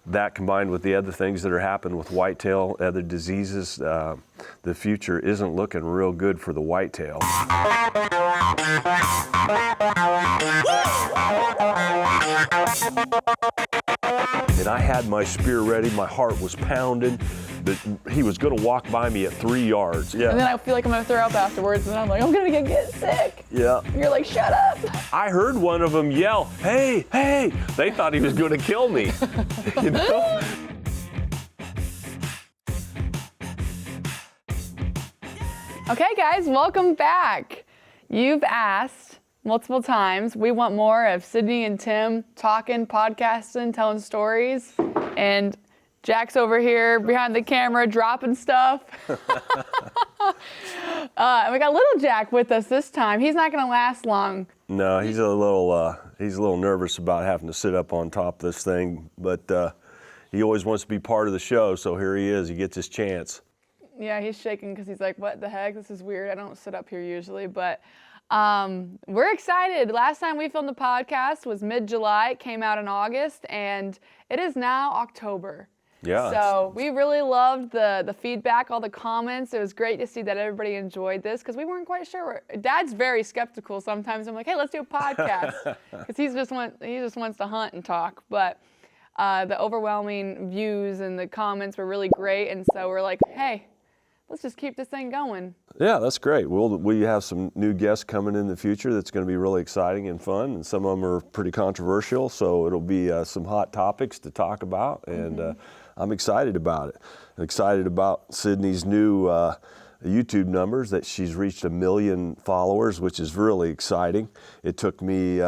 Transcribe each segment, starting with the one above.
that combined with the other things that are happening with whitetail, other diseases, the future isn't looking real good for the whitetail. And I had my spear ready, my heart was pounding, but he was gonna walk by me at 3 yards. Yeah. And then I feel like I'm gonna throw up afterwards, and I'm like, I'm gonna get sick. Yeah. And you're like, shut up. I heard one of them yell, hey, hey. They thought he was gonna kill me, you know? Okay guys, welcome back. You've asked multiple times, we want more of Sydnie and Tim talking, podcasting, telling stories, and Jack's over here behind the camera dropping stuff. And we got little Jack with us this time. He's not gonna last long. No, he's a little nervous about having to sit up on top of this thing, but he always wants to be part of the show, so here he is, he gets his chance. Yeah, he's shaking because he's like, what the heck? This is weird. I don't sit up here usually, but we're excited. Last time we filmed the podcast was mid-July. It came out in August, and it is now October. Yeah. So we really loved the feedback, all the comments. It was great to see that everybody enjoyed this because we weren't quite sure. Dad's very skeptical sometimes. I'm like, hey, let's do a podcast because he just wants to hunt and talk. But the overwhelming views and the comments were really great, and so we're like, hey, let's just keep this thing going. Yeah, that's great. We have some new guests coming in the future that's going to be really exciting and fun, and some of them are pretty controversial, so it'll be some hot topics to talk about, and I'm excited about it. I'm excited about Sydnie's new YouTube numbers, that she's reached 1 million followers, which is really exciting. It took me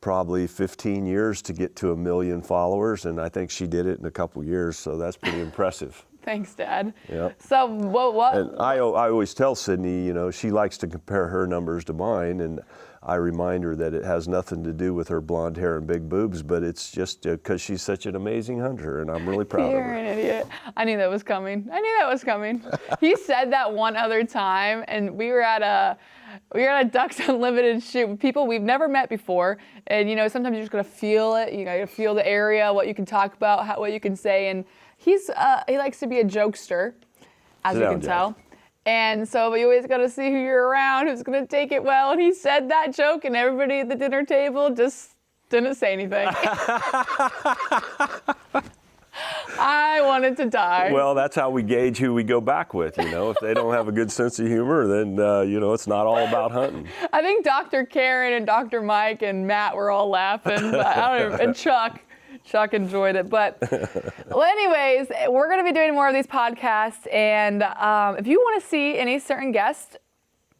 probably 15 years to get to 1 million followers, and I think she did it in a couple years, so that's pretty impressive. Thanks, Dad. Yeah. So what? And I always tell Sydnie, you know, she likes to compare her numbers to mine, and I remind her that it has nothing to do with her blonde hair and big boobs, but it's just because she's such an amazing hunter, and I'm really proud of her. You're an idiot. I knew that was coming. He said that one other time, and we were at a Ducks Unlimited shoot with people we've never met before, and you know, sometimes you're just gonna feel it. You gotta feel the area, what you can talk about, what you can say, and he likes to be a jokester, as you can tell. And so you always got to see who you're around, who's going to take it well. And he said that joke, and everybody at the dinner table just didn't say anything. I wanted to die. Well, that's how we gauge who we go back with, you know. If they don't have a good sense of humor, then, you know, it's not all about hunting. I think Dr. Karen and Dr. Mike and Matt were all laughing, but I don't even, and Chuck enjoyed it, but well, anyways, we're going to be doing more of these podcasts, and if you want to see any certain guest,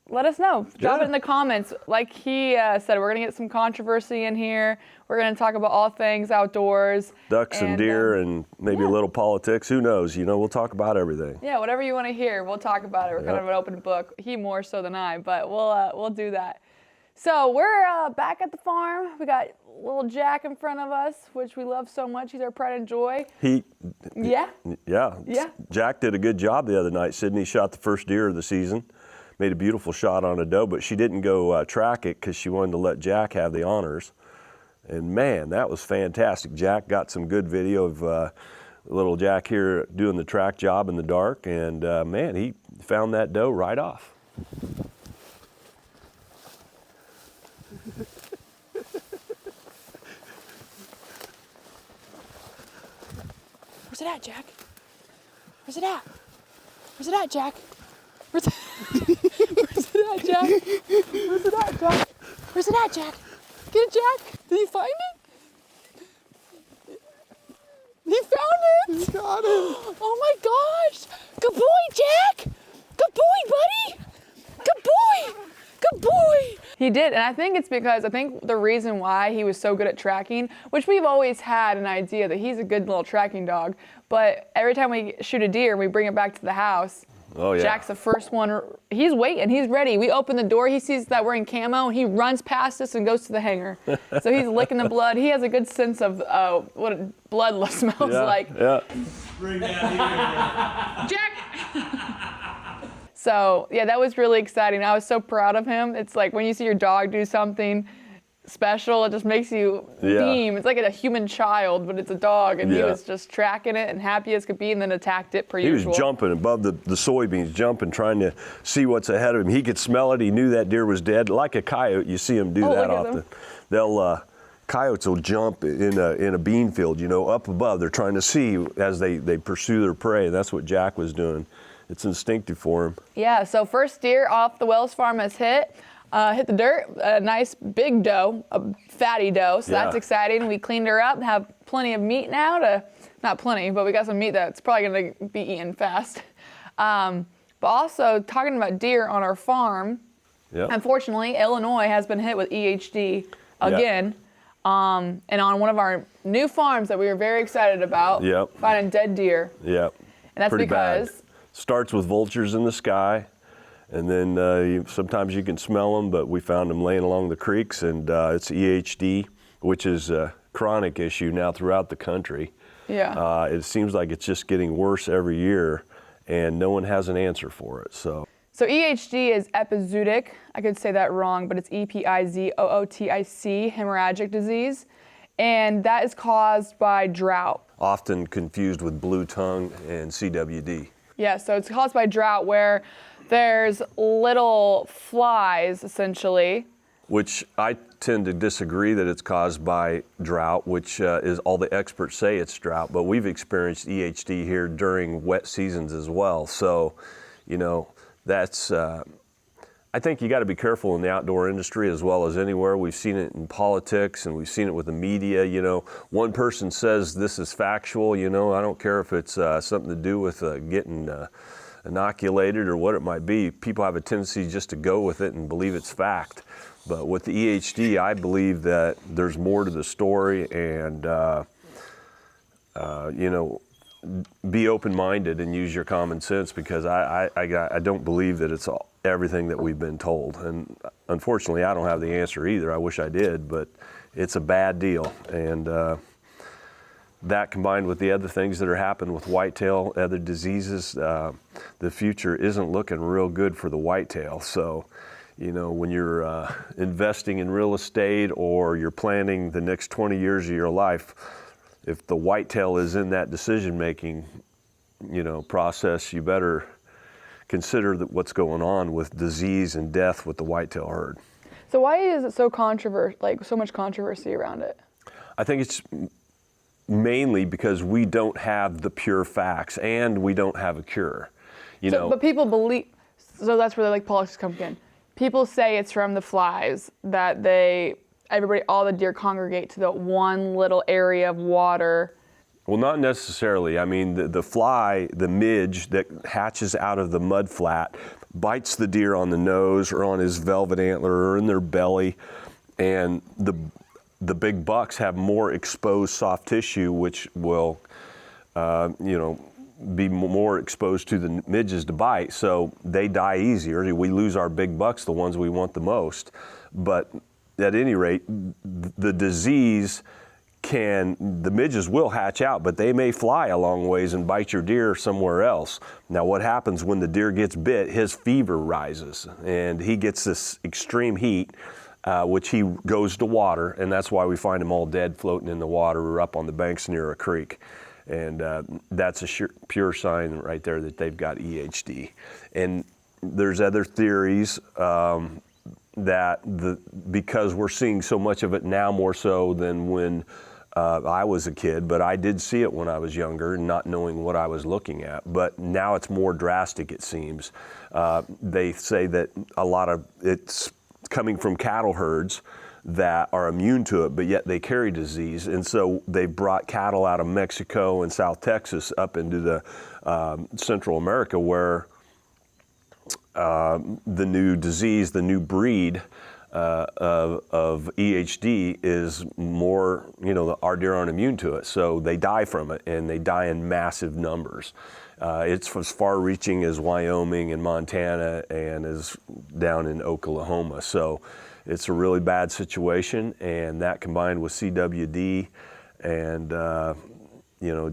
let us know. Drop it in the comments. Like he said, we're going to get some controversy in here. We're going to talk about all things outdoors. Ducks and deer and maybe a little politics. Who knows? You know, we'll talk about everything. Yeah, whatever you want to hear, we'll talk about it. We're kind of an open book. He more so than I, but we'll do that. So we're back at the farm. We got little Jack in front of us, which we love so much. He's our pride and joy. Yeah. Jack did a good job the other night. Sydnie shot the first deer of the season, made a beautiful shot on a doe, but she didn't go track it because she wanted to let Jack have the honors. And man, that was fantastic. Jack got some good video of little Jack here doing the track job in the dark, and man, he found that doe right off. Where's it at, Jack? Where's it at? Where's it at, Jack? Where's it at, Jack? Where's it at, Jack? Where's it at, Jack? Get it, Jack? Did he find it? He found it! He got it! Oh my gosh! Good boy, Jack! Good boy, buddy! Good boy! Good boy! He did, and I think it's because the reason why he was so good at tracking, which we've always had an idea that he's a good little tracking dog, but every time we shoot a deer and we bring it back to the house, Jack's the first one. He's waiting. He's ready. We open the door. He sees that we're in camo, and he runs past us and goes to the hanger. So he's licking the blood. He has a good sense of what blood smells like. Yeah. Bring that here. Jack! So, yeah, that was really exciting. I was so proud of him. It's like when you see your dog do something special. It just makes you beam. It's like a human child, but it's a dog, and he was just tracking it and happy as could be, and then attacked it per usual. He was jumping above the soybeans, jumping, trying to see what's ahead of him. He could smell it. He knew that deer was dead. Like a coyote, you see them do that often. Coyotes will jump in a bean field, up above. They're trying to see as they pursue their prey. That's what Jack was doing. It's instinctive for him. Yeah, so first deer off the Wells farm has hit the dirt, a nice big doe, a fatty doe, so that's exciting. We cleaned her up, have plenty of meat now not plenty, but we got some meat that's probably gonna be eaten fast. But also, talking about deer on our farm, unfortunately, Illinois has been hit with EHD again. And on one of our new farms that we were very excited about, finding dead deer. Yep. And that's pretty because bad. Starts with vultures in the sky, and then sometimes you can smell them, but we found them laying along the creeks, and it's EHD, which is a chronic issue now throughout the country. Yeah. It seems like it's just getting worse every year, and no one has an answer for it. So EHD is epizootic. I could say that wrong, but it's EPIZOOTIC, hemorrhagic disease, and that is caused by drought. Often confused with blue tongue and CWD. Yeah, so it's caused by drought where there's little flies, essentially. Which I tend to disagree that it's caused by drought, which is all the experts say it's drought, but we've experienced EHD here during wet seasons as well. So, that's, I think you got to be careful in the outdoor industry as well as anywhere. We've seen it in politics, and we've seen it with the media. One person says this is factual, I don't care if it's something to do with getting inoculated or what it might be. People have a tendency just to go with it and believe it's fact. But with the EHD, I believe that there's more to the story, and be open-minded and use your common sense, because I don't believe that it's everything that we've been told. And unfortunately, I don't have the answer either. I wish I did, but it's a bad deal. And that combined with the other things that are happening with whitetail, other diseases, the future isn't looking real good for the whitetail. So, when you're investing in real estate or you're planning the next 20 years of your life, if the whitetail is in that decision-making, process, you better consider what's going on with disease and death with the whitetail herd. So why is it so so much controversy around it? I think it's mainly because we don't have the pure facts, and we don't have a cure. But people believe, so that's where politics come in. People say it's from the flies, that all the deer congregate to the one little area of water. Well, not necessarily. I mean, the fly, the midge that hatches out of the mud flat, bites the deer on the nose or on his velvet antler or in their belly, and the big bucks have more exposed soft tissue, which will, be more exposed to the midges to bite, so they die easier. We lose our big bucks, the ones we want the most. But at any rate, the disease the midges will hatch out, but they may fly a long ways and bite your deer somewhere else. Now, what happens when the deer gets bit? His fever rises, and he gets this extreme heat, which he goes to water, and that's why we find them all dead floating in the water or up on the banks near a creek. And that's a pure sign right there that they've got EHD. And there's other theories because we're seeing so much of it now, more so than when I was a kid, but I did see it when I was younger, not knowing what I was looking at. But now it's more drastic, it seems. They say that a lot of it's coming from cattle herds that are immune to it, but yet they carry disease. And so they brought cattle out of Mexico and South Texas up into the Central America, where the new disease, the new breed of EHD is more, our deer aren't immune to it. So they die from it, and they die in massive numbers. It's as far reaching as Wyoming and Montana, and is down in Oklahoma. So it's a really bad situation, and that combined with CWD and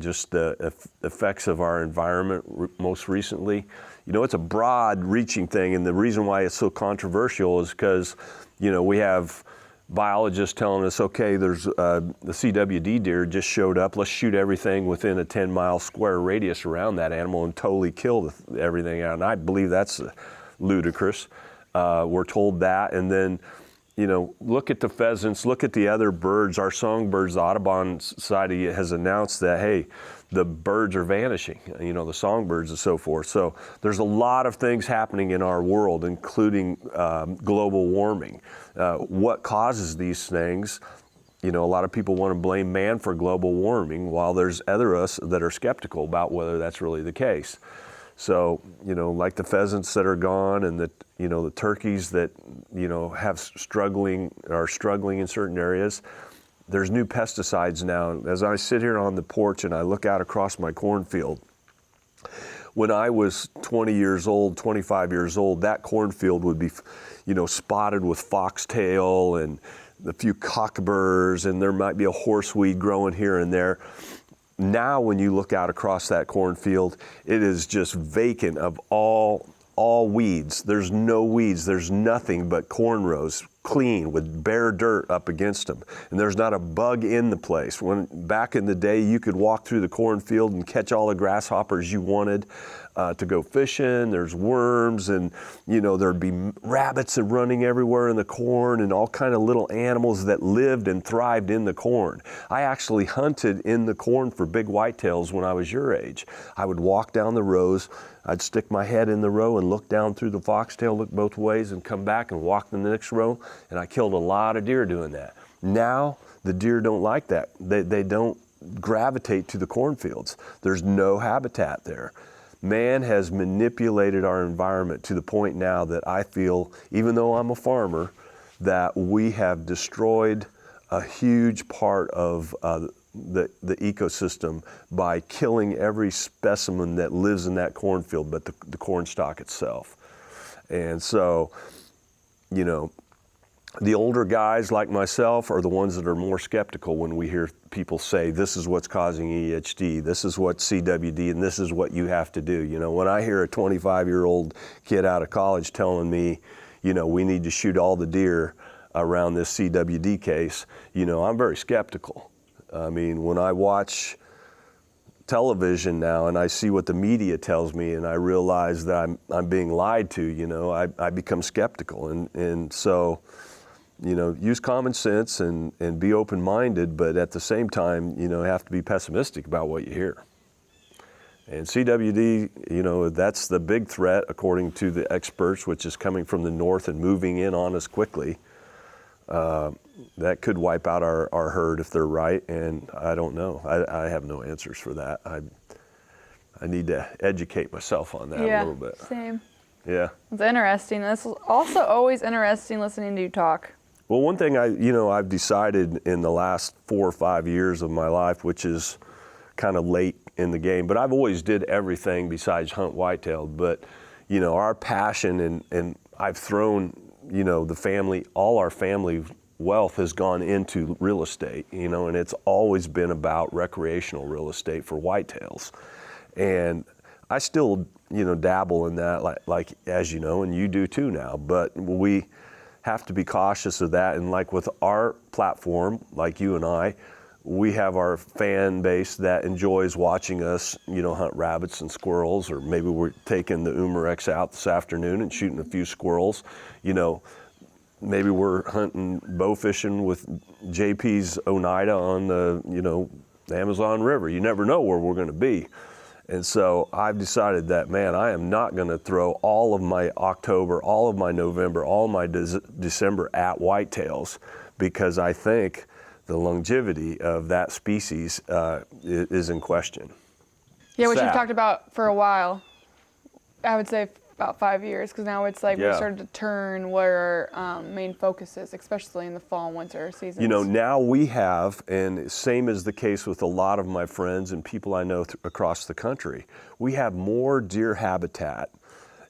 just the effects of our environment most recently. It's a broad reaching thing, and the reason why it's so controversial is because, we have biologists telling us, okay, there's the CWD deer just showed up. Let's shoot everything within a 10-mile square radius around that animal and totally kill everything out. And I believe that's ludicrous. We're told that, and then, look at the pheasants, look at the other birds. Our songbirds, the Audubon Society has announced that, hey, the birds are vanishing, the songbirds and so forth. So there's a lot of things happening in our world, including global warming. What causes these things? A lot of people want to blame man for global warming, while there's other us that are skeptical about whether that's really the case. So, like the pheasants that are gone, and the turkeys that, are struggling in certain areas. There's new pesticides now. As I sit here on the porch and I look out across my cornfield, when I was 20 years old, 25 years old, that cornfield would be, spotted with foxtail and a few cockburrs, and there might be a horseweed growing here and there. Now, when you look out across that cornfield, it is just vacant of all weeds. There's no weeds. There's nothing but corn rows, clean with bare dirt up against them. And there's not a bug in the place. When back in the day, you could walk through the cornfield and catch all the grasshoppers you wanted to go fishing. There's worms, and there'd be rabbits running everywhere in the corn, and all kind of little animals that lived and thrived in the corn. I actually hunted in the corn for big whitetails when I was your age. I would walk down the rows. I'd stick my head in the row and look down through the foxtail, look both ways, and come back and walk the next row. And I killed a lot of deer doing that. Now, the deer don't like that. They don't gravitate to the cornfields. There's no habitat there. Man has manipulated our environment to the point now that I feel, even though I'm a farmer, that we have destroyed a huge part of the ecosystem by killing every specimen that lives in that cornfield, but the corn stalk itself. And so, the older guys like myself are the ones that are more skeptical when we hear people say, this is what's causing EHD, this is what's CWD, and this is what you have to do. When I hear a 25-year-old kid out of college telling me, we need to shoot all the deer around this CWD case, I'm very skeptical. I mean, when I watch television now and I see what the media tells me, and I realize that I'm being lied to, I become skeptical. And so, use common sense and be open-minded, but at the same time, have to be pessimistic about what you hear. And CWD, that's the big threat according to the experts, which is coming from the north and moving in on us quickly. That could wipe out our herd if they're right, and I don't know. I have no answers for that. I need to educate myself on that a little bit. Same. Yeah. It's interesting. It's also always interesting listening to you talk. Well, one thing I've decided in the last 4 or 5 years of my life, which is kind of late in the game, but I've always did everything besides hunt whitetail. But, our passion and I've thrown, all our family wealth has gone into real estate, and it's always been about recreational real estate for whitetails. And I still, dabble in that, like as you know, and you do too now, but we have to be cautious of that. And like with our platform, like you and I, we have our fan base that enjoys watching us, hunt rabbits and squirrels, or maybe we're taking the Umarex out this afternoon and shooting a few squirrels. Maybe we're hunting bow fishing with JP's Oneida on the Amazon River. You never know where we're going to be. And so I've decided that, man, I am not going to throw all of my October, all of my November, all my December at whitetails, because I think the longevity of that species is in question. Yeah, which we've talked about for a while. I would say about 5 years, because now it's like we started to turn where our main focus is, especially in the fall and winter seasons. Now we have, and same is the case with a lot of my friends and people I know across the country, we have more deer habitat,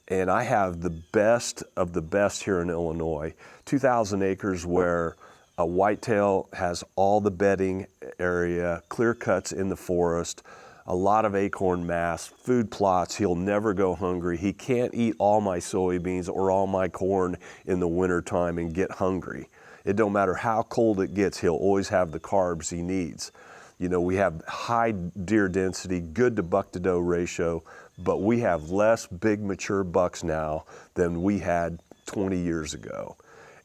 and I have the best of the best here in Illinois, 2,000 acres where a whitetail has all the bedding area, clear cuts in the forest, a lot of acorn mass, food plots. He'll never go hungry. He can't eat all my soybeans or all my corn in the wintertime and get hungry. It don't matter how cold it gets, he'll always have the carbs he needs. You know, we have high deer density, good to buck to doe ratio, but we have less big mature bucks now than we had 20 years ago.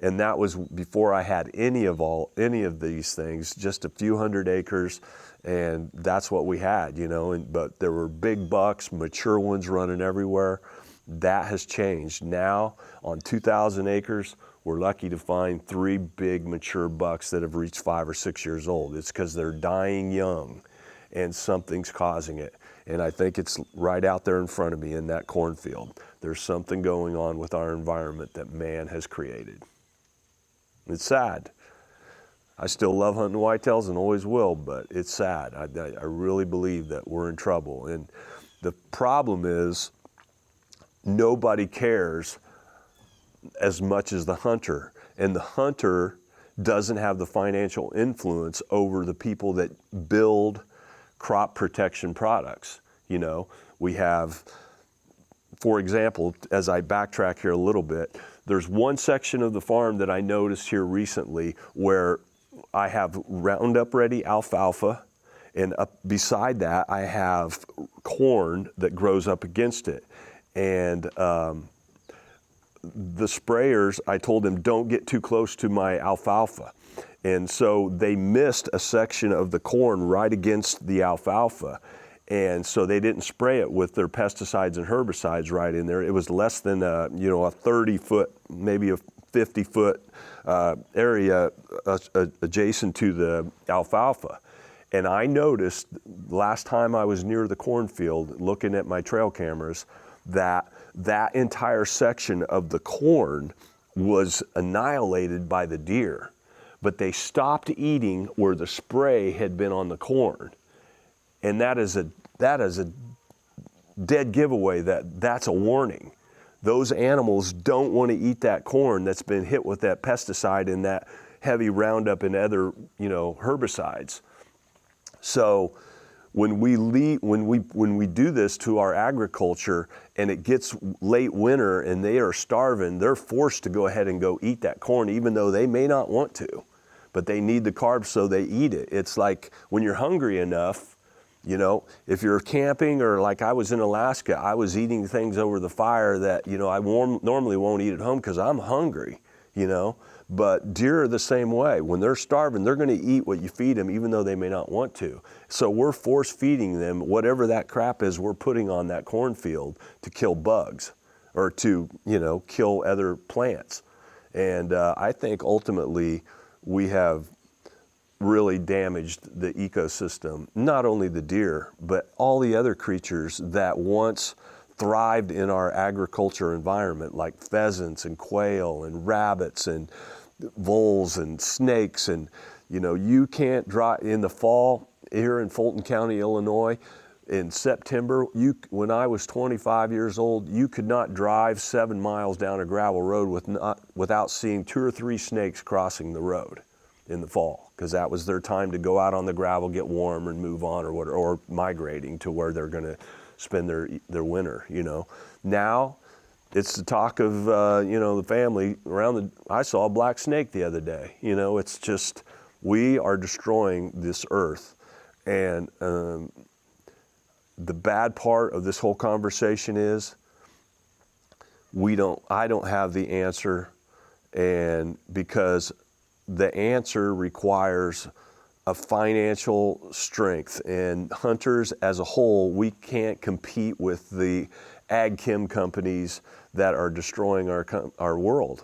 And that was before I had any of these things, just a few hundred acres, and that's what we had, you know. But there were big bucks, mature ones running everywhere. That has changed. Now on 2,000 acres, we're lucky to find 3 big mature bucks that have reached 5 or 6 years old. It's because they're dying young and something's causing it. And I think it's right out there in front of me in that cornfield. There's something going on with our environment that man has created. It's sad. I still love hunting whitetails and always will, but it's sad. I really believe that we're in trouble. And the problem is nobody cares as much as the hunter. And the hunter doesn't have the financial influence over the people that build crop protection products. You know, we have, for example, as I backtrack here a little bit, there's one section of the farm that I noticed here recently where I have Roundup Ready alfalfa, and up beside that I have corn that grows up against it. And the sprayers, I told them, don't get too close to my alfalfa. And so they missed a section of the corn right against the alfalfa. And so they didn't spray it with their pesticides and herbicides right in there. It was less than a 30-foot, maybe a 50-foot area adjacent to the alfalfa. And I noticed last time I was near the cornfield looking at my trail cameras that entire section of the corn was annihilated by the deer. But they stopped eating where the spray had been on the corn. And that is a dead giveaway. That's a warning. Those animals don't want to eat that corn that's been hit with that pesticide and that heavy Roundup and other, herbicides. So when we do this to our agriculture and it gets late winter and they are starving, they're forced to go ahead and go eat that corn, even though they may not want to, but they need the carbs, so they eat it. It's like when you're hungry enough, if you're camping, or like I was in Alaska, I was eating things over the fire that, I normally won't eat at home because I'm hungry, But deer are the same way. When they're starving, they're going to eat what you feed them, even though they may not want to. So we're force feeding them whatever that crap is we're putting on that cornfield to kill bugs or to, kill other plants. And I think ultimately we have really damaged the ecosystem, not only the deer, but all the other creatures that once thrived in our agriculture environment, like pheasants and quail and rabbits and voles and snakes. And, you can't drive in the fall here in Fulton County, Illinois, in September, when I was 25 years old, you could not drive 7 miles down a gravel road without seeing 2 or 3 snakes crossing the road in the fall, because that was their time to go out on the gravel, get warm, and move on, or migrating to where they're going to spend their winter. Now it's the talk of the family around I saw a black snake the other day. It's just, we are destroying this earth. And the bad part of this whole conversation is I don't have the answer, and because the answer requires a financial strength, and hunters as a whole, we can't compete with the ag chem companies that are destroying our world.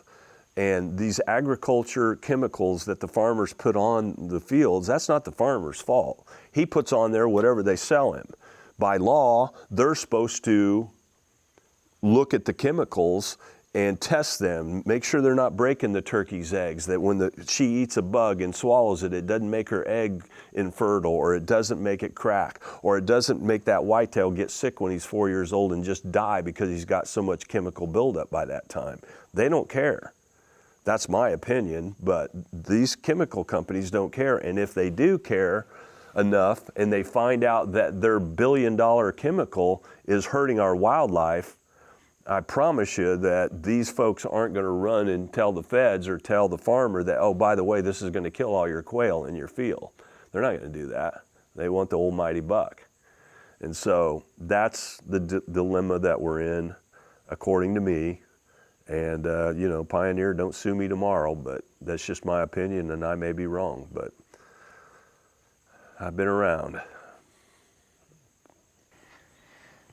And these agriculture chemicals that the farmers put on the fields, that's not the farmer's fault. He puts on there whatever they sell him. By law, they're supposed to look at the chemicals and test them, make sure they're not breaking the turkey's eggs, that when she eats a bug and swallows it, it doesn't make her egg infertile, or it doesn't make it crack, or it doesn't make that whitetail get sick when he's 4 years old and just die because he's got so much chemical buildup by that time. They don't care. That's my opinion, but these chemical companies don't care. And if they do care enough and they find out that their billion-dollar chemical is hurting our wildlife, I promise you that these folks aren't going to run and tell the feds or tell the farmer that, oh, by the way, this is going to kill all your quail in your field. They're not going to do that. They want the almighty buck. And so that's the dilemma that we're in, according to me. And, you know, Pioneer, don't sue me tomorrow, but that's just my opinion, and I may be wrong, but I've been around.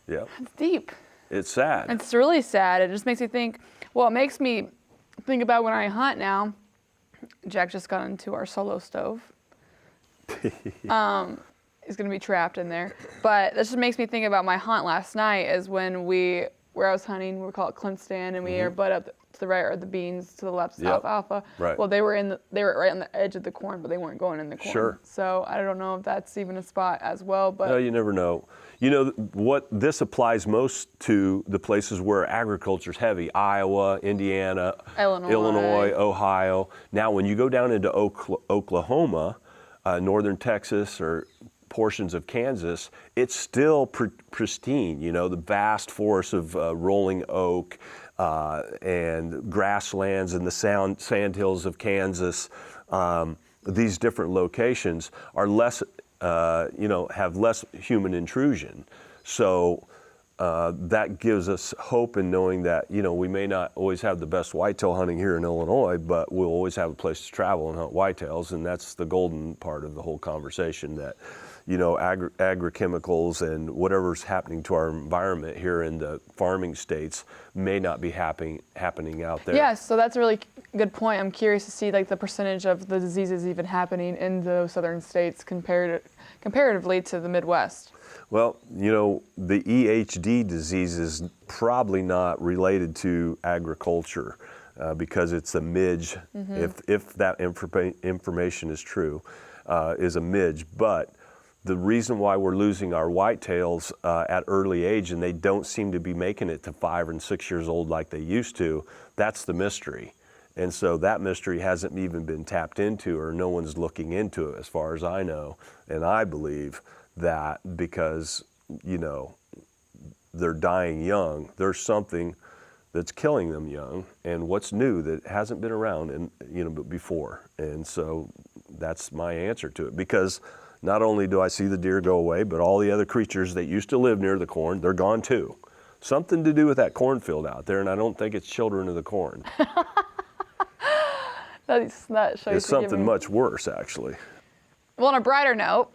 Yep. It's deep. It's sad. It's really sad. It just makes me think, well, it makes me think about when I hunt now. Jack just got into our solo stove. He's gonna be trapped in there. But this just makes me think about my hunt last night is when where I was hunting, we call it Clint Stand, and we are butt up to the right are the beans, to the left is alfalfa. Right. Well, they were right on the edge of the corn, but they weren't going in the corn. Sure. So I don't know if that's even a spot as well, but. No, you never know. You know, what this applies most to the places where agriculture's heavy, Iowa, Indiana, Illinois, Ohio. Now, when you go down into Oklahoma, northern Texas, or portions of Kansas, it's still pristine. You know, the vast forests of rolling oak and grasslands and the sandhills of Kansas. These different locations are less, you know, have less human intrusion. So that gives us hope in knowing that, you know, we may not always have the best whitetail hunting here in Illinois, but we'll always have a place to travel and hunt whitetails. And that's the golden part of the whole conversation, that, you know, agrochemicals and whatever's happening to our environment here in the farming states may not be happening out there. Yes, so that's a really good point. I'm curious to see like the percentage of the diseases even happening in those southern states comparatively to the Midwest. Well, you know, the EHD disease is probably not related to agriculture because it's a midge, if that information is true, is a midge. But the reason why we're losing our whitetails at early age, and they don't seem to be making it to 5 and 6 years old like they used to, that's the mystery. And so that mystery hasn't even been tapped into, or no one's looking into it as far as I know. And I believe that because, you know, they're dying young, there's something that's killing them young, and what's new that hasn't been around before. And so that's my answer to it, because not only do I see the deer go away, but all the other creatures that used to live near the corn, they're gone too. Something to do with that cornfield out there, and I don't think it's children of the corn. that shows it's something much worse, actually. Well, on a brighter note,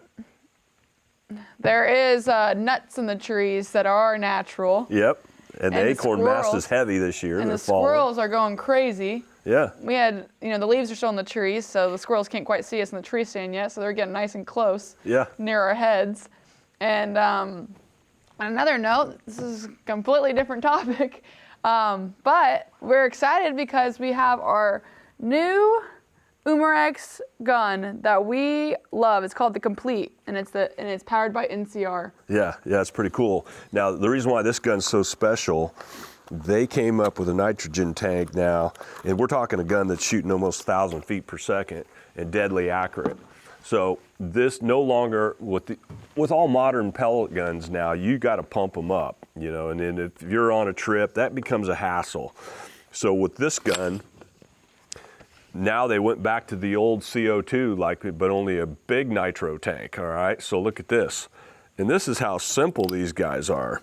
there is nuts in the trees that are natural. Yep, and the acorn mast is heavy this year. And they're the squirrels are going crazy. Yeah. We had, you know, the leaves are still on the trees, so the squirrels can't quite see us in the tree stand yet, so they're getting nice and close. Yeah. Near our heads. And on another note, this is a completely different topic, but we're excited because we have our new Umarex gun that we love. It's called the Complete, and it's powered by NCR. Yeah, it's pretty cool. Now, the reason why this gun's so special, they came up with a nitrogen tank now, and we're talking a gun that's shooting almost 1,000 feet per second and deadly accurate. So this no longer, with all modern pellet guns now, you got to pump them up, you know, and then if you're on a trip, that becomes a hassle. So with this gun, now they went back to the old CO2, but only a big nitro tank, all right? So look at this. And this is how simple these guys are.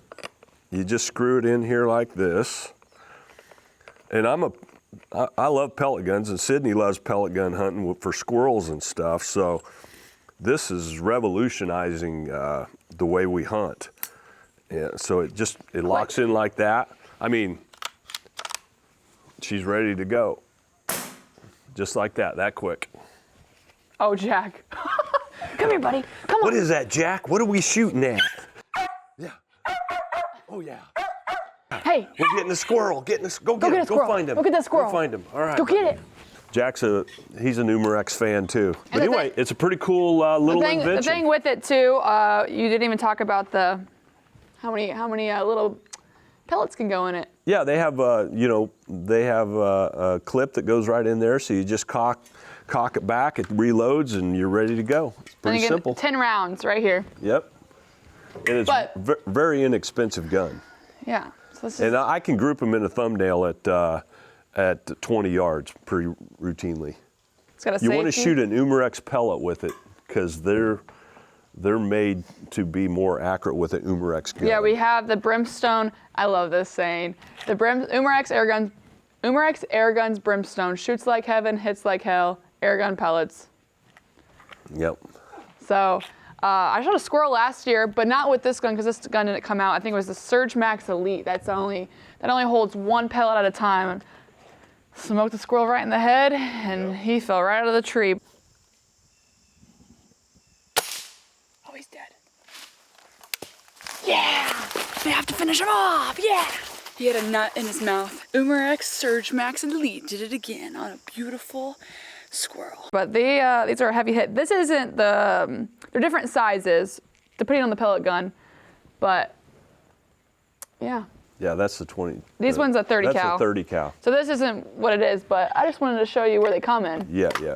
You just screw it in here like this. And I love pellet guns, and Sydnie loves pellet gun hunting for squirrels and stuff. So this is revolutionizing the way we hunt. Yeah, so it locks in like that. I mean, she's ready to go. Just like that quick. Oh, Jack. Come here, buddy. Come on. What is that, Jack? What are we shooting at? Yeah. Oh, yeah. Hey. We're getting a squirrel. Go get him. Go find him. Go get that squirrel. Go find him. All right. Go get it. Jack's he's a Umarex fan too. But anyway, it's a pretty cool little invention. The thing with it too, you didn't even talk about how many little pellets can go in it. Yeah, they have a clip that goes right in there, so you just cock it back, it reloads, and you're ready to go. It's pretty simple. 10 rounds right here. Yep. And it's very inexpensive gun. Yeah. And I can group them in a thumbnail at 20 yards pretty routinely. It's got a You want to safety. shoot an Umarex pellet with it because they're made to be more accurate with an Umarex gun. Yeah, we have the Brimstone. I love this saying. The Umarex air guns Brimstone shoots like heaven, hits like hell. Air gun pellets. Yep. So I shot a squirrel last year, but not with this gun because this gun didn't come out. I think it was the Surge Max Elite. That only holds one pellet at a time. Smoked the squirrel right in the head, and he fell right out of the tree. Oh, he's dead. Yeah! They have to finish him off, yeah! He had a nut in his mouth. Umarex Surge Max Elite did it again on a beautiful squirrel. But these are a heavy hit. This isn't they're different sizes, depending on the pellet gun, but yeah. Yeah, that's the 20. These ones are 30 cal. That's a 30 cal. So this isn't what it is, but I just wanted to show you where they come in. Yeah, yeah.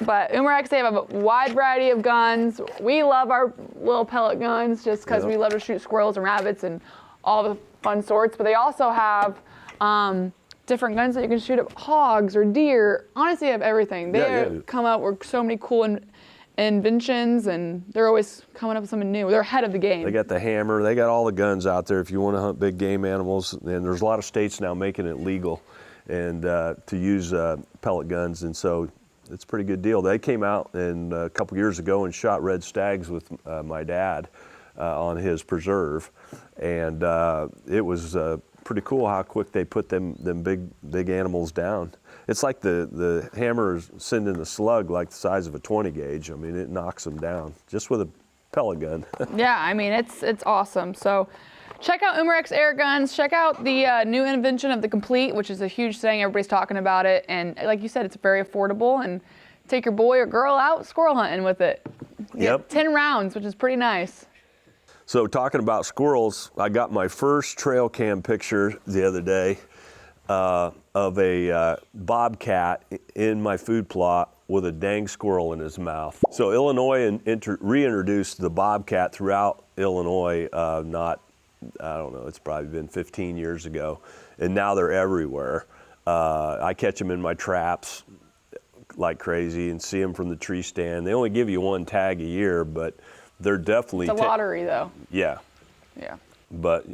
But Umarex, they have a wide variety of guns. We love our little pellet guns just because we love to shoot squirrels and rabbits and all the fun sorts. But they also have different guns that you can shoot at hogs or deer. Honestly, they have everything. They come out with so many cool inventions, and they're always coming up with something new. They're ahead of the game. They got the hammer. They got all the guns out there if you want to hunt big game animals. And there's a lot of states now making it legal and to use pellet guns, and so it's a pretty good deal. They came out a couple years ago and shot red stags with my dad on his preserve, and it was pretty cool how quick they put them big animals down. It's like the hammer is sending a slug like the size of a 20 gauge. I mean, it knocks them down just with a pellet gun. Yeah, I mean, it's awesome. So check out Umarex air guns. Check out the new invention of the Complete, which is a huge thing. Everybody's talking about it. And like you said, it's very affordable. And take your boy or girl out squirrel hunting with it. Yep. 10 rounds, which is pretty nice. So talking about squirrels, I got my first trail cam picture the other day of a bobcat in my food plot with a dang squirrel in his mouth. So Illinois reintroduced the bobcat throughout Illinois, I don't know, it's probably been 15 years ago, and now they're everywhere. I catch them in my traps like crazy and see them from the tree stand. They only give you one tag a year, but they're definitely... It's a lottery, though. Yeah. Yeah. But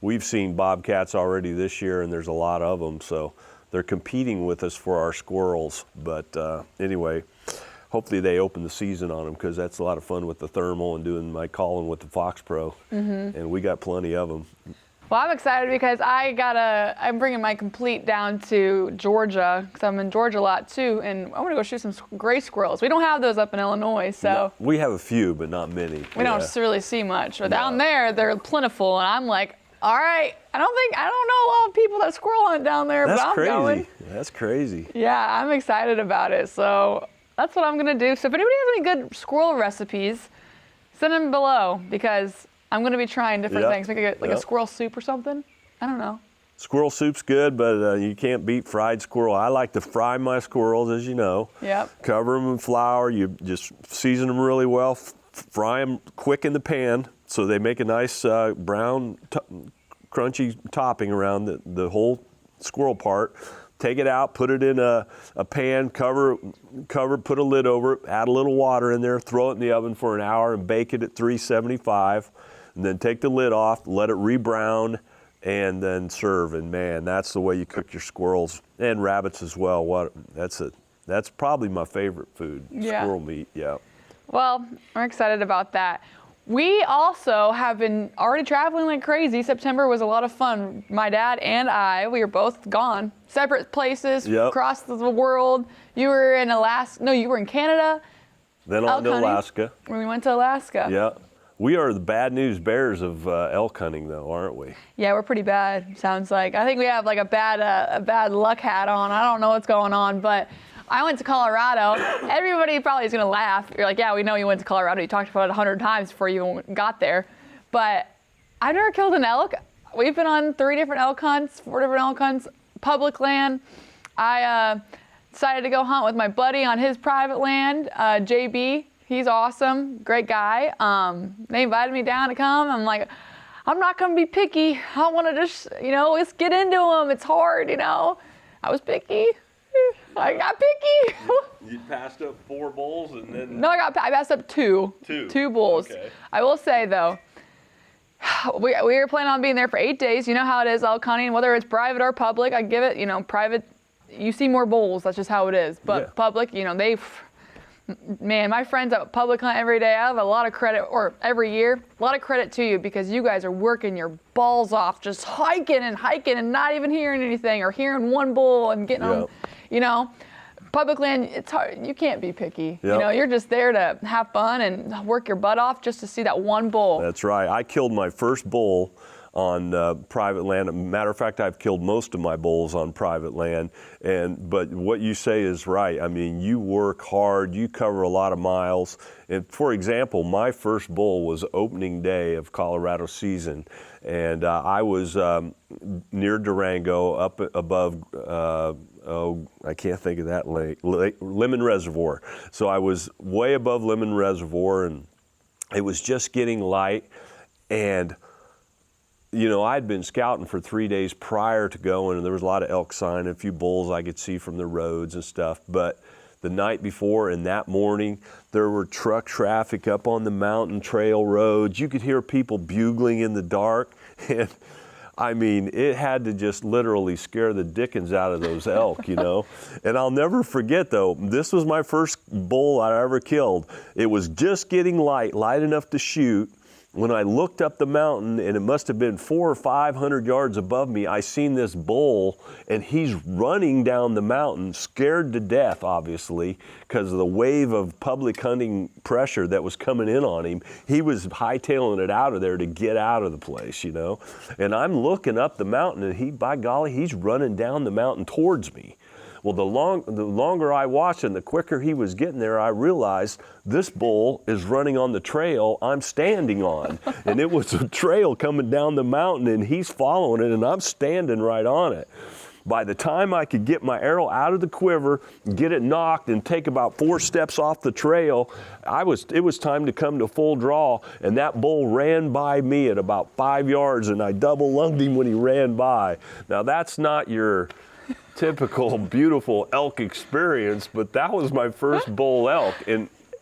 we've seen bobcats already this year, and there's a lot of them, so they're competing with us for our squirrels. But anyway, hopefully they open the season on them, because that's a lot of fun with the thermal and doing my calling with the Fox Pro. And we got plenty of them. Well, I'm excited because I'm bringing my Complete down to Georgia, because I'm in Georgia a lot too, and I want to go shoot some gray squirrels. We don't have those up in Illinois, so. No, we have a few, but not many. We don't really see much. But down there, they're plentiful, and I'm like, all right, I don't know a lot of people that squirrel hunt down there, but I'm going. That's crazy. Yeah, I'm excited about it, so that's what I'm gonna do. So if anybody has any good squirrel recipes, send them below, because I'm going to be trying different things. Maybe like a squirrel soup or something. I don't know. Squirrel soup's good, but you can't beat fried squirrel. I like to fry my squirrels, as you know. Yep. Cover them in flour. You just season them really well. Fry them quick in the pan so they make a nice brown, crunchy topping around the whole squirrel part. Take it out, put it in a pan, cover, put a lid over it, add a little water in there, throw it in the oven for an hour and bake it at 375. And then take the lid off, let it rebrown, and then serve. And man, that's the way you cook your squirrels and rabbits as well. That's probably my favorite food, squirrel meat. Yeah. Well, I'm excited about that. We also have been already traveling like crazy. September was a lot of fun. My dad and I, we were both gone, separate places across the world. You were in Alaska. No, you were in Canada. Then on to Alaska. We went to Alaska. Yeah. We are the bad news bears of elk hunting, though, aren't we? Yeah, we're pretty bad, sounds like. I think we have like a bad luck hat on. I don't know what's going on, but I went to Colorado. Everybody probably is going to laugh. You're like, yeah, we know you went to Colorado. You talked about it 100 times before you even got there. But I've never killed an elk. We've been on 4 different elk hunts, public land. I decided to go hunt with my buddy on his private land, JB. He's awesome, great guy. They invited me down to come. I'm like, I'm not gonna be picky. I want to just, let's get into them. It's hard, I was picky. I got picky. You passed up 4 bulls and then. No, I passed up 2. 2 bulls. Okay. I will say though, we were planning on being there for 8 days. You know how it is elk hunting, whether it's private or public. I give it, private, you see more bulls. That's just how it is. But public, man, my friends at public hunt every day, I have a lot of credit, or every year, a lot of credit to you because you guys are working your balls off, just hiking and not even hearing anything or hearing one bull and getting them, Public land, it's hard. You can't be picky. Yep. You're just there to have fun and work your butt off just to see that one bull. That's right. I killed my first bull on private land. Matter of fact, I've killed most of my bulls on private land. But what you say is right. I mean, you work hard, you cover a lot of miles. And for example, my first bull was opening day of Colorado season. And I was near Durango, up above, I can't think of that lake, Lemon Reservoir. So I was way above Lemon Reservoir, and it was just getting light. And I'd been scouting for 3 days prior to going, and there was a lot of elk sign, a few bulls I could see from the roads and stuff. But the night before and that morning, there were truck traffic up on the mountain trail roads. You could hear people bugling in the dark. And I mean, it had to just literally scare the dickens out of those elk, And I'll never forget, though, this was my first bull I ever killed. It was just getting light enough to shoot. When I looked up the mountain, and it must have been 400 or 500 yards above me, I seen this bull, and he's running down the mountain, scared to death, obviously, because of the wave of public hunting pressure that was coming in on him. He was hightailing it out of there to get out of the place, And I'm looking up the mountain, and by golly, he's running down the mountain towards me. Well, the longer I watched and the quicker he was getting there, I realized this bull is running on the trail I'm standing on. And it was a trail coming down the mountain, and he's following it, and I'm standing right on it. By the time I could get my arrow out of the quiver, get it knocked, and take about 4 steps off the trail, it was time to come to full draw, and that bull ran by me at about 5 yards, and I double lunged him when he ran by. Now, that's not your typical beautiful elk experience, but that was my first bull elk.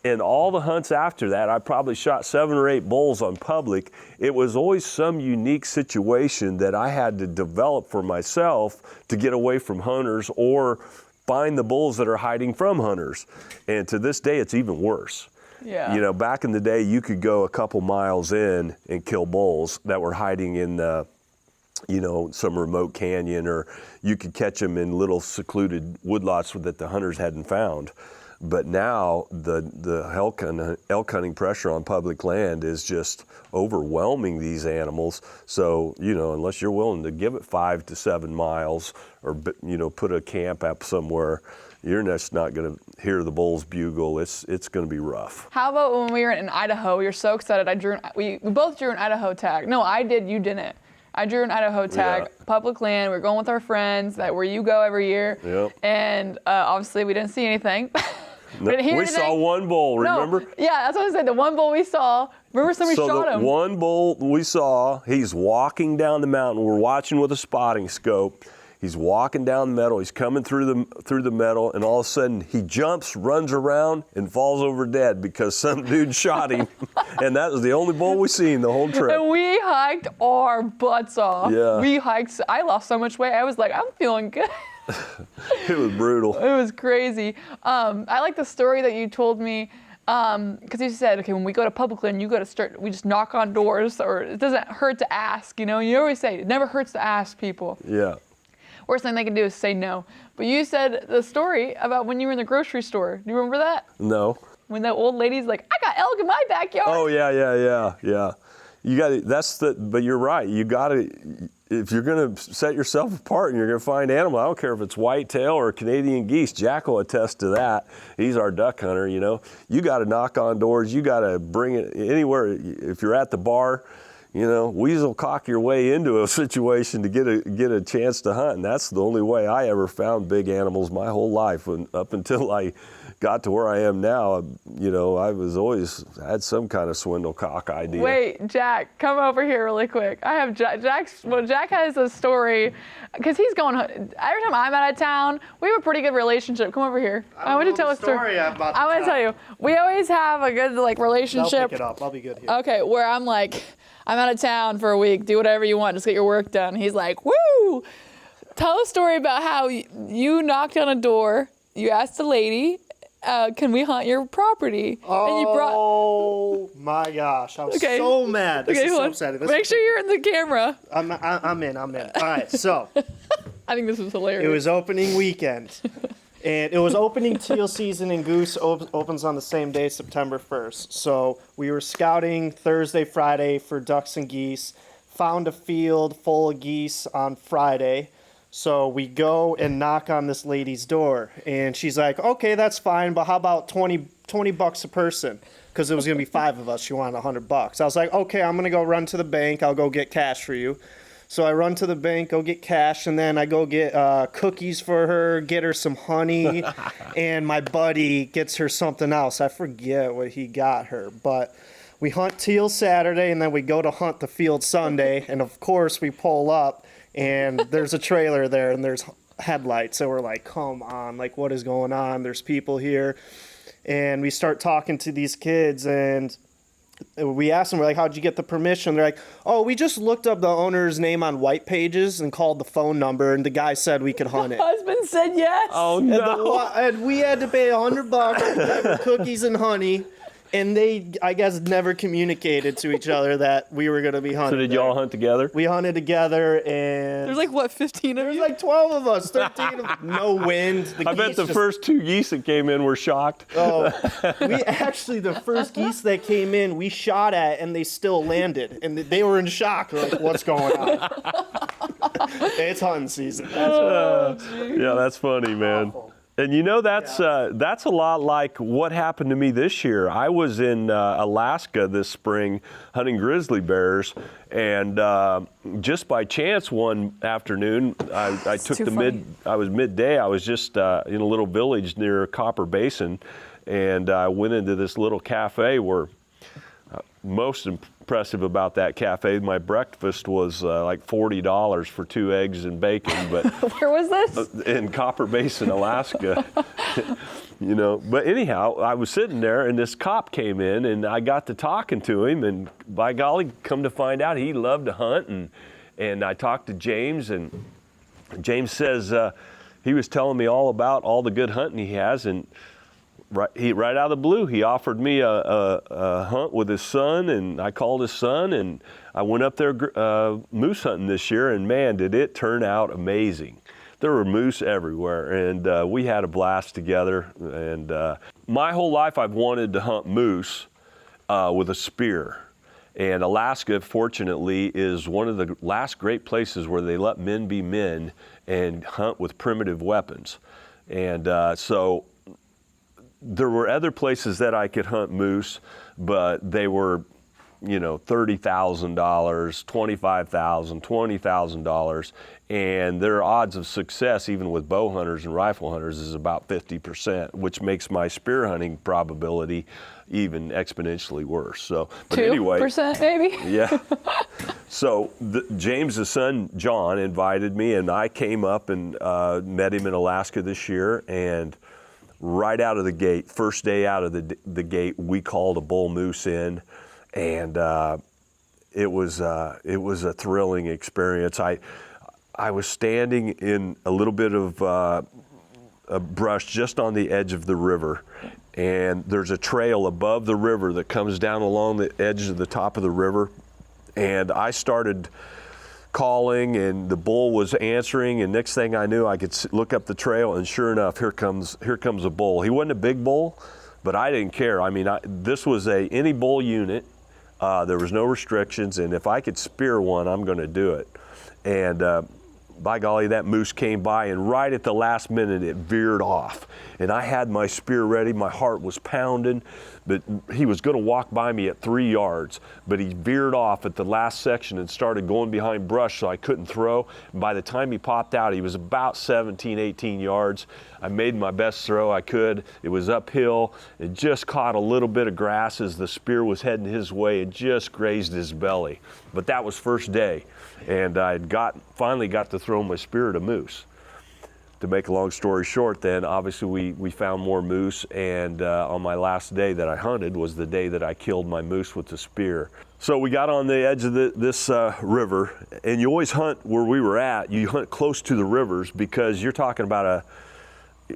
And all the hunts after that, I probably shot 7 or 8 bulls on public. It was always some unique situation that I had to develop for myself to get away from hunters or find the bulls that are hiding from hunters. And to this day, it's even worse. Yeah. Back in the day, you could go a couple miles in and kill bulls that were hiding in some remote canyon, or you could catch them in little secluded woodlots that the hunters hadn't found. But now the elk hunting pressure on public land is just overwhelming these animals. So, unless you're willing to give it 5 to 7 miles or, put a camp up somewhere, you're just not going to hear the bulls bugle. It's going to be rough. How about when we were in Idaho? We were so excited. We both drew an Idaho tag. No, I did. You didn't. I drew an Idaho tag, public land. We're going with our friends, where you go every year. Yep. And obviously we didn't see anything. We saw one bull, remember? No. Yeah, that's what I said. The one bull we saw, remember somebody shot him? So the one bull we saw, he's walking down the mountain. We're watching with a spotting scope. He's walking down the meadow. He's coming through the meadow, and all of a sudden he jumps, runs around, and falls over dead because some dude shot him. And that was the only bull we seen the whole trip. And we hiked our butts off. Yeah. I lost so much weight. I was like, I'm feeling good. It was brutal. It was crazy. I like the story that you told me, because you said, okay, when we go to public land, we just knock on doors, or it doesn't hurt to ask. You always say it never hurts to ask people. Yeah. Worst thing they can do is say no. But you said the story about when you were in the grocery store. Do you remember that? No. When that old lady's like, I got elk in my backyard. Oh yeah. But you're right. If you're gonna set yourself apart and you're gonna find animal, I don't care if it's whitetail or Canadian geese. Jack will attest to that. He's our duck hunter. You got to knock on doors. You got to bring it anywhere. If you're at the bar, weasel cock your way into a situation to get a chance to hunt. And that's the only way I ever found big animals my whole life, up until I got to where I am now, you know, I had some kind of swindle cock idea. Wait, Jack, come over here really quick. I have Jack has a story, because he's going, every time I'm out of town, we have a pretty good relationship. Come over here. I want to tell a story. I want to tell you, we always have a good like relationship. I'll pick it up, I'll be good here. Okay, where I'm like, I'm out of town for a week, do whatever you want, just get your work done. He's like, woo! Tell a story about how you knocked on a door, you asked a lady, can we hunt your property? Oh, and you brought... my gosh, I was so mad. This is so upsetting. Make sure you're in the camera. I'm in. All right, so. I think this was hilarious. It was opening weekend. And it was opening teal season, and goose opens on the same day, September 1st. So we were scouting Thursday, Friday for ducks and geese, found a field full of geese on Friday. So we go and knock on this lady's door, and she's like, okay, that's fine, but how about $20 a person? Because it was going to be 5 of us. She wanted $100. I was like, okay, I'm going to go run to the bank. I'll go get cash for you. So I run to the bank, go get cash, and then I go get cookies for her, get her some honey, and my buddy gets her something else. I forget what he got her, but we hunt teal Saturday, and then we go to hunt the field Sunday, and of course we pull up, and there's a trailer there, and there's headlights. So we're like, come on, like what is going on? There's people here. And we start talking to these kids, and we asked them, we're like, how'd you get the permission? They're like, oh, we just looked up the owner's name on white pages and called the phone number, and the guy said we could hunt it. Husband said yes. Oh, no. And we had to pay $100 for cookies and honey. And they, I guess, never communicated to each other that we were going to be hunting. So did y'all hunt together? We hunted together, and... There's like, what, 15 of There's you? like 12 of us, 13 of them. No wind. I bet the first 2 geese that came in were shocked. Oh, the first geese that came in, we shot at, and they still landed. And they were in shock. They're like, what's going on? It's hunting season. Yeah, that's funny, man. Awful. And you know, that's a lot like what happened to me this year. I was in Alaska this spring hunting grizzly bears, and just by chance one afternoon, I took I was midday. I was just in a little village near Copper Basin, and I went into this little cafe where most impressive about that cafe, my breakfast was like $40 for 2 eggs and bacon. But where was this? In Copper Basin, Alaska. You know, but anyhow, I was sitting there, and this cop came in, and I got to talking to him, and by golly, come to find out, he loved to hunt, and I talked to James, and James says he was telling me all about all the good hunting he has, and right out of the blue, he offered me a hunt with his son, and I called his son, and I went up there moose hunting this year, and man, did it turn out amazing. There were moose everywhere, and we had a blast together. And my whole life, I've wanted to hunt moose with a spear. And Alaska, fortunately, is one of the last great places where they let men be men and hunt with primitive weapons. And so there were other places that I could hunt moose, but they were, you know, $30,000, $25,000, $20,000, and their odds of success, even with bow hunters and rifle hunters, is about 50%, which makes my spear hunting probability even exponentially worse. So, but 2%, anyway, maybe. yeah. So James's son John invited me, and I came up and met him in Alaska this year, and right out of the gate, first day out of the gate, we called a bull moose in, and it was a thrilling experience. I was standing in a little bit of a brush just on the edge of the river, and there's a trail above the river that comes down along the edge of the top of the river, and I started calling, and the bull was answering, and next thing I knew, I could look up the trail, and sure enough, here comes a bull. He wasn't a big bull, but I didn't care. I mean, this was any bull unit. There was no restrictions, and if I could spear one, I'm going to do it. And by golly, that moose came by, and right at the last minute, it veered off. And I had my spear ready. My heart was pounding, but he was going to walk by me at 3 yards, but he veered off at the last section and started going behind brush, so I couldn't throw. And by the time he popped out, he was about 17, 18 yards. I made my best throw I could. It was uphill. It just caught a little bit of grass as the spear was heading his way. It just grazed his belly. But that was first day, and I finally got to throw my spear at a moose. To make a long story short, then obviously we found more moose, and on my last day that I hunted was the day that I killed my moose with the spear. So we got on the edge of this river, and you always hunt where we were at. You hunt close to the rivers because you're talking about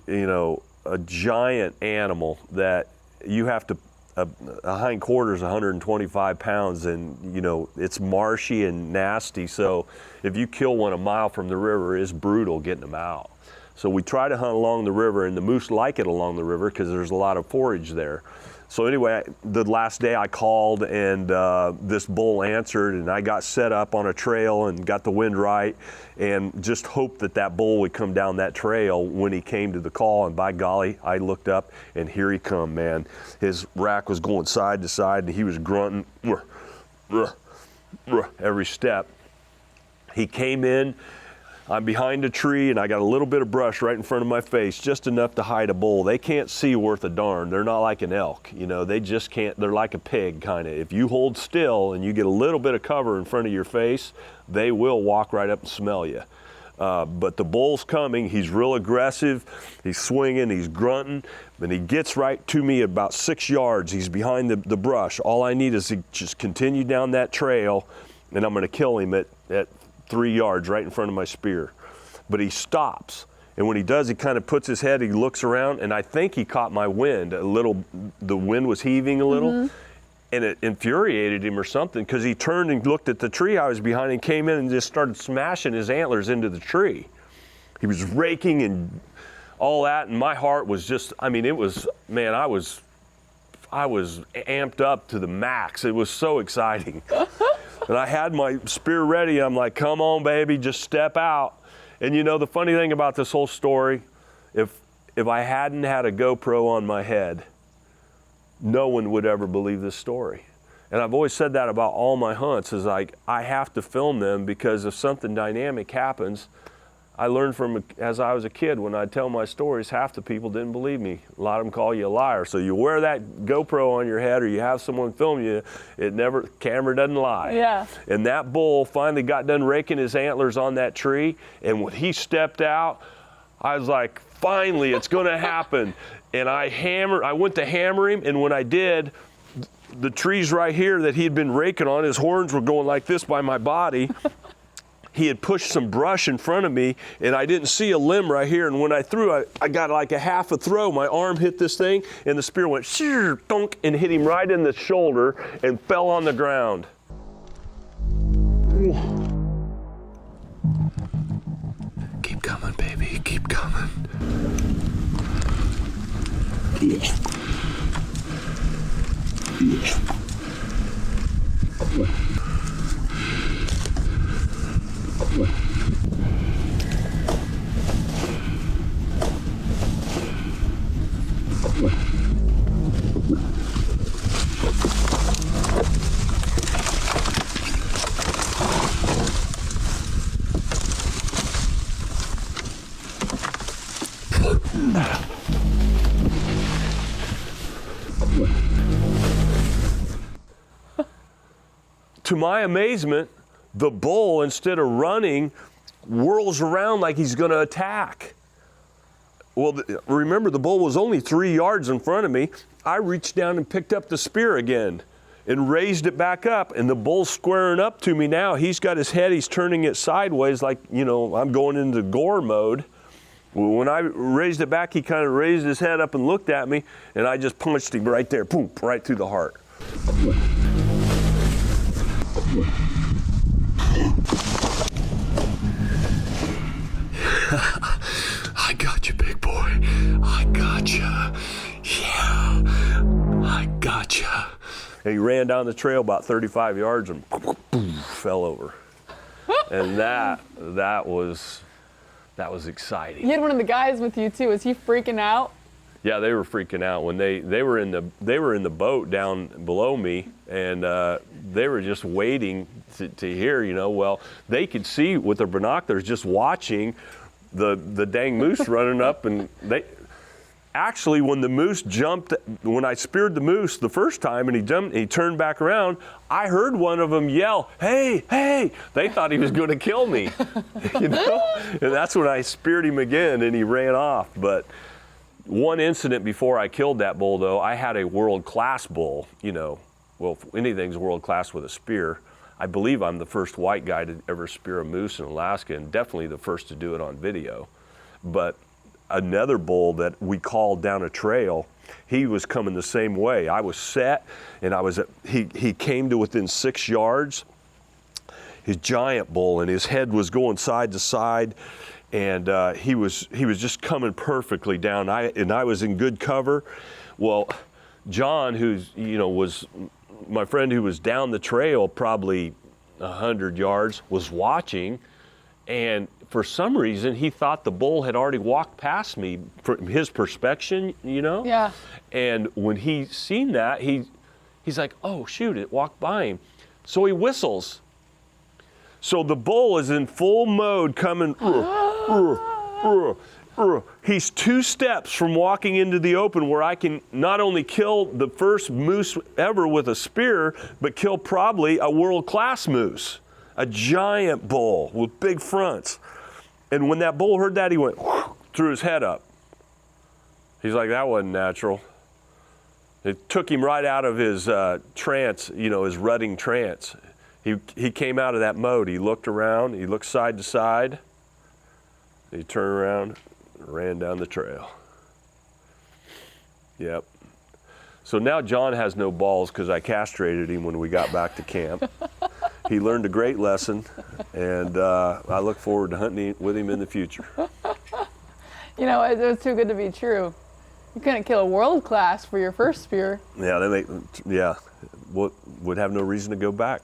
a giant animal that you have to. A hind quarter is 125 pounds, and it's marshy and nasty. So if you kill one a mile from the river, it's brutal getting them out. So we try to hunt along the river, and the moose like it along the river because there's a lot of forage there. So anyway, the last day I called, and this bull answered, and I got set up on a trail and got the wind right, and just hoped that bull would come down that trail when he came to the call. And by golly, I looked up, and here he come, man. His rack was going side to side, and he was grunting every step. He came in. I'm behind a tree, and I got a little bit of brush right in front of my face, just enough to hide a bull. They can't see worth a darn. They're not like an elk, they just can't. They're like a pig, kind of. If you hold still and you get a little bit of cover in front of your face, they will walk right up and smell you. But the bull's coming. He's real aggressive. He's swinging. He's grunting. And he gets right to me about 6 yards. He's behind the brush. All I need is to just continue down that trail, and I'm going to kill him at 3 yards right in front of my spear. But he stops, and when he does, he kind of puts his head, he looks around, and I think he caught my wind a little. The wind was heaving a little, and it infuriated him or something, because he turned and looked at the tree I was behind and came in and just started smashing his antlers into the tree. He was raking and all that, and my heart was just, it was, man, I was amped up to the max. It was so exciting. And I had my spear ready. I'm like, come on, baby, just step out. And the funny thing about this whole story, if I hadn't had a GoPro on my head, no one would ever believe this story. And I've always said that about all my hunts, is like, I have to film them, because if something dynamic happens, I learned from, as I was a kid, when I'd tell my stories, half the people didn't believe me. A lot of them call you a liar. So you wear that GoPro on your head, or you have someone film you, camera doesn't lie. Yeah. And that bull finally got done raking his antlers on that tree, and when he stepped out, I was like, finally, it's gonna happen. And I went to hammer him, and when I did, the trees right here that he had been raking on, his horns were going like this by my body. He had pushed some brush in front of me, and I didn't see a limb right here. And when I threw, I got like a half a throw. My arm hit this thing, and the spear went sheer, thunk, and hit him right in the shoulder and fell on the ground. Keep coming, baby, keep coming. To my amazement, the bull, instead of running, whirls around like he's going to attack. Well, remember, the bull was only 3 yards in front of me. I reached down and picked up the spear again and raised it back up, and the bull's squaring up to me now. He's got his head, he's turning it sideways like, I'm going into gore mode. Well, when I raised it back, he kind of raised his head up and looked at me, and I just punched him right there, boom, right through the heart. I got you, big boy. I got you. Yeah, I got you. And he ran down the trail about 35 yards and fell over. And that was exciting. You had one of the guys with you too. Was he freaking out? Yeah, they were freaking out when they were in the boat down below me, and they were just waiting to hear. Well, they could see with their binoculars, just watching the dang moose running up, and they actually, when the moose jumped, when I speared the moose the first time, and he jumped, and he turned back around, I heard one of them yell, "Hey, hey!" They thought he was going to kill me, And that's when I speared him again, and he ran off. But one incident before I killed that bull, though, I had a world-class bull. Well, if anything's world-class with a spear. I believe I'm the first white guy to ever spear a moose in Alaska, and definitely the first to do it on video. But another bull that we called down a trail, he was coming the same way. I was set, and he came to within 6 yards. His giant bull, and his head was going side to side. And he was just coming perfectly down. I was in good cover. Well, John, was my friend who was down the trail probably 100 yards, was watching, and for some reason he thought the bull had already walked past me from his perspective, Yeah. And when he seen that, he's like, "Oh shoot, it walked by him," so he whistles. So the bull is in full mode coming. He's 2 steps from walking into the open where I can not only kill the first moose ever with a spear, but kill probably a world-class moose, a giant bull with big fronts. And when that bull heard that, he went, threw his head up. He's like, that wasn't natural. It took him right out of his trance, his rutting trance. He came out of that mode. He looked around, he looked side to side, he turned around and ran down the trail. Yep. So now John has no balls because I castrated him when we got back to camp. He learned a great lesson, and I look forward to hunting with him in the future. It was too good to be true. You couldn't kill a world class for your first spear. Yeah, would have no reason to go back.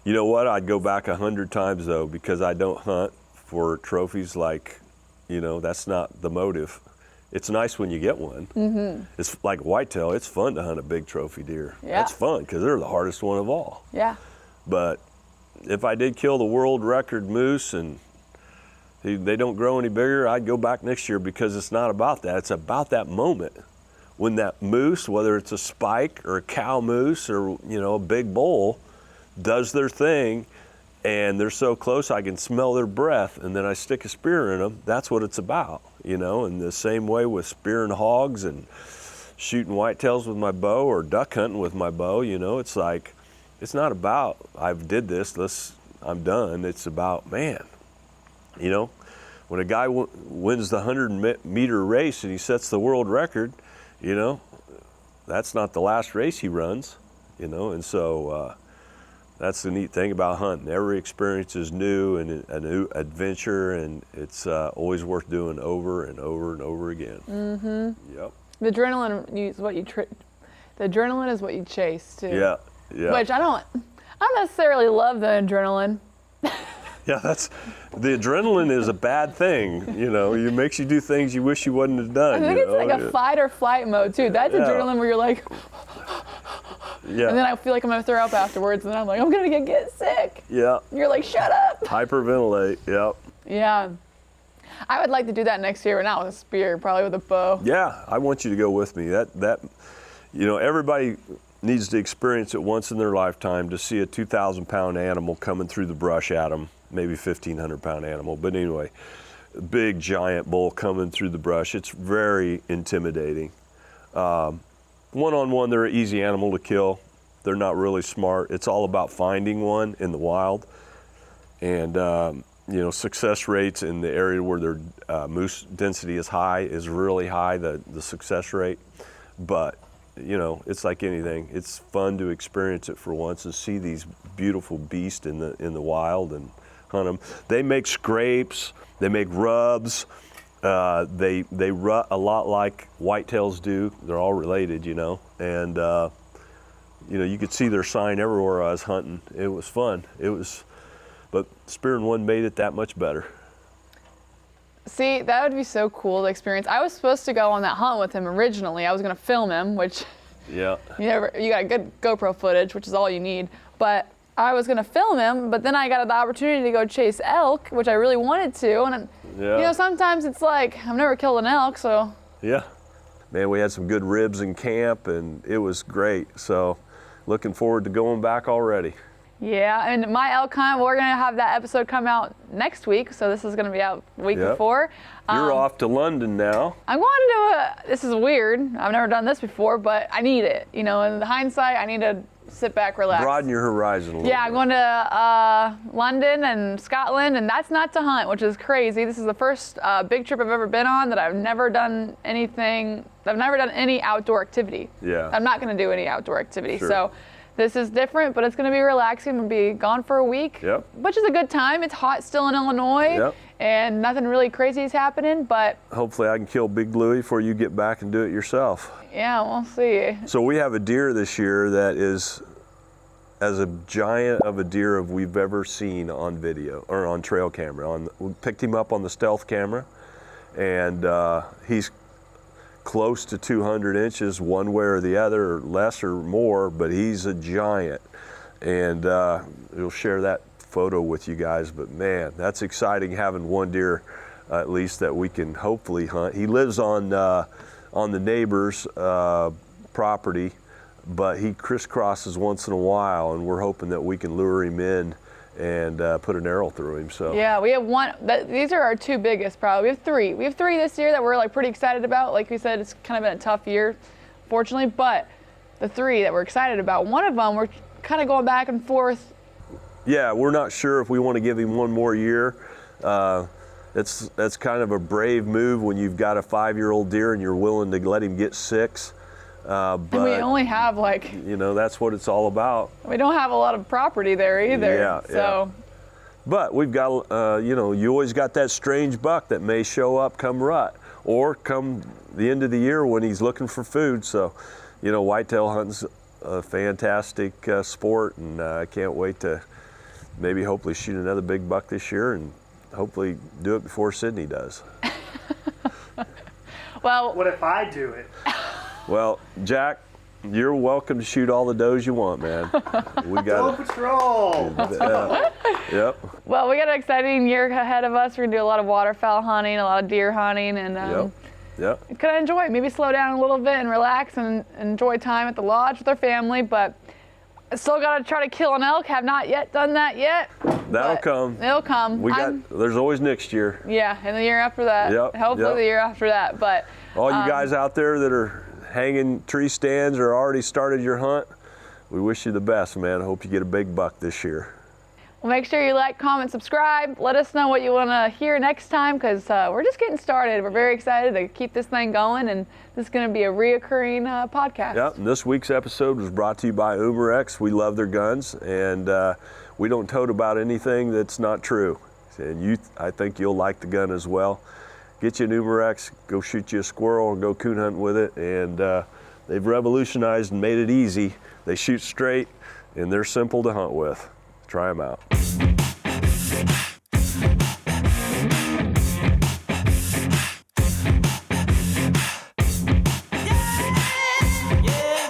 You know what? I'd go back 100 times though, because I don't hunt for trophies that's not the motive. It's nice when you get one. Mm-hmm. It's like whitetail. It's fun to hunt a big trophy deer. Yeah. That's fun because they're the hardest one of all. Yeah. But if I did kill the world record moose and they don't grow any bigger, I'd go back next year, because it's not about that. It's about that moment when that moose, whether it's a spike or a cow moose or a big bull, does their thing, and they're so close I can smell their breath, and then I stick a spear in them. That's what it's about, in the same way with spearing hogs and shooting whitetails with my bow or duck hunting with my bow. It's like, it's not about I did this, I'm done. It's about, man, when a guy wins the 100-meter race and he sets the world record, that's not the last race he runs, and so that's the neat thing about hunting. Every experience is new and a new adventure, and it's always worth doing over and over and over again. Mm-hmm. Yep. The adrenaline is what the adrenaline is what you chase too. Yeah. Yeah. Which I don't necessarily love the adrenaline. Yeah, the adrenaline is a bad thing. It makes you do things you wish you wouldn't have done. I think it's like a fight or flight mode too. That's adrenaline where you're like, yeah. And then I feel like I'm gonna throw up afterwards, and then I'm like, I'm gonna get sick. Yeah. And you're like, shut up. Hyperventilate. Yep. Yeah. I would like to do that next year, but not with a spear, probably with a bow. Yeah, I want you to go with me. Everybody needs to experience it once in their lifetime, to see a 2,000-pound animal coming through the brush at them, maybe 1,500-pound animal. But anyway, big giant bull coming through the brush. It's very intimidating. One-on-one, they're an easy animal to kill. They're not really smart. It's all about finding one in the wild. And, success rates in the area where their moose density is high is really high, the success rate. But, it's like anything. It's fun to experience it for once and see these beautiful beasts in the wild and hunt them. They make scrapes. They make rubs. They rut a lot like whitetails do. They're all related, and you could see their sign everywhere I was hunting. It was fun. But spearing one made it that much better. See, that would be so cool to experience. I was supposed to go on that hunt with him originally. I was gonna film him, which Yeah. you got good GoPro footage, which is all you need. But I was gonna film him, but then I got the opportunity to go chase elk, which I really wanted to. And Yeah. you know, sometimes it's like I've never killed an elk, so Yeah. Man, we had some good ribs in camp, and it was great. So, looking forward to going back already. yeah. And my elk hunt, we're gonna have that episode come out next week, so this is gonna be out the week Yep. before. You're off to London now. I'm going to this is weird. I've never done this before, but I need it. You know, in hindsight, I need to sit back, relax. Broaden your horizon a little Yeah, bit. I'm going to London and Scotland, and that's not to hunt, which is crazy. This is the first big trip I've ever been on that I've never done anything. I've never done any outdoor activity. Yeah. I'm not going to do any outdoor activity. Sure. So this is different, but it's going to be relaxing. We'll be gone for a week, Yep. which is a good time. It's hot still in Illinois, Yep. and nothing really crazy is happening, but Hopefully I can kill Big Louie before you get back and do it yourself. yeah, we'll see. So we have a deer this year that is as a giant of a deer as we've ever seen on video or on trail camera. We picked him up on the stealth camera, and he's close to 200 inches one way or the other, or less or more, but he's a giant. And we'll share that photo with you guys, but man, that's exciting having one deer at least that we can hopefully hunt. He lives on the neighbor's property, but he crisscrosses once in a while, and we're hoping that we can lure him in and put an arrow through him. So Yeah, we have one. These are our two biggest, probably. We have three. We have three this year that we're like pretty excited about. Like we said, it's kind of been a tough year, fortunately. But the three that we're excited about, one of them we're kind of going back and forth. yeah, we're not sure if we want to give him one more year. That's kind of a brave move when you've got a 5-year-old deer and you're willing to let him get 6. And we But only have like, you know, that's what it's all about. we don't have a lot of property there either. Yeah, so But we've got, you know, you always got that strange buck that may show up come rut or come the end of the year when he's looking for food. So, you know, whitetail hunting's a fantastic sport, and I can't wait to maybe hopefully shoot another big buck this year and hopefully do it before Sydnie does. well, What if I do it? Well, Jack, you're welcome to shoot all the does you want, man. We Go got Patrol! Yep. well, we got an exciting year ahead of us. We're gonna do a lot of waterfowl hunting, a lot of deer hunting, and Yep. kind of enjoy it. Maybe slow down a little bit and relax and enjoy time at the lodge with our family. But I still got to try to kill an elk. Have not yet done that yet. That'll but come. It'll come. There's always next year. Yeah, and the year after that. Yep, Hopefully yep. the year after that. But All you guys out there that are hanging tree stands or already started your hunt, we wish you the best, man. I hope you get a big buck this year. well, make sure you like, comment, subscribe. Let us know what you want to hear next time, because we're just getting started. We're very excited to keep this thing going, and this is going to be a reoccurring podcast. Yep, and this week's episode was brought to you by Umarex. We love their guns, and we don't tote about anything that's not true. And I think you'll like the gun as well. Get you an Umarex, go shoot you a squirrel, or go coon hunting with it, and they've revolutionized and made it easy. They shoot straight, and they're simple to hunt with. Try them out.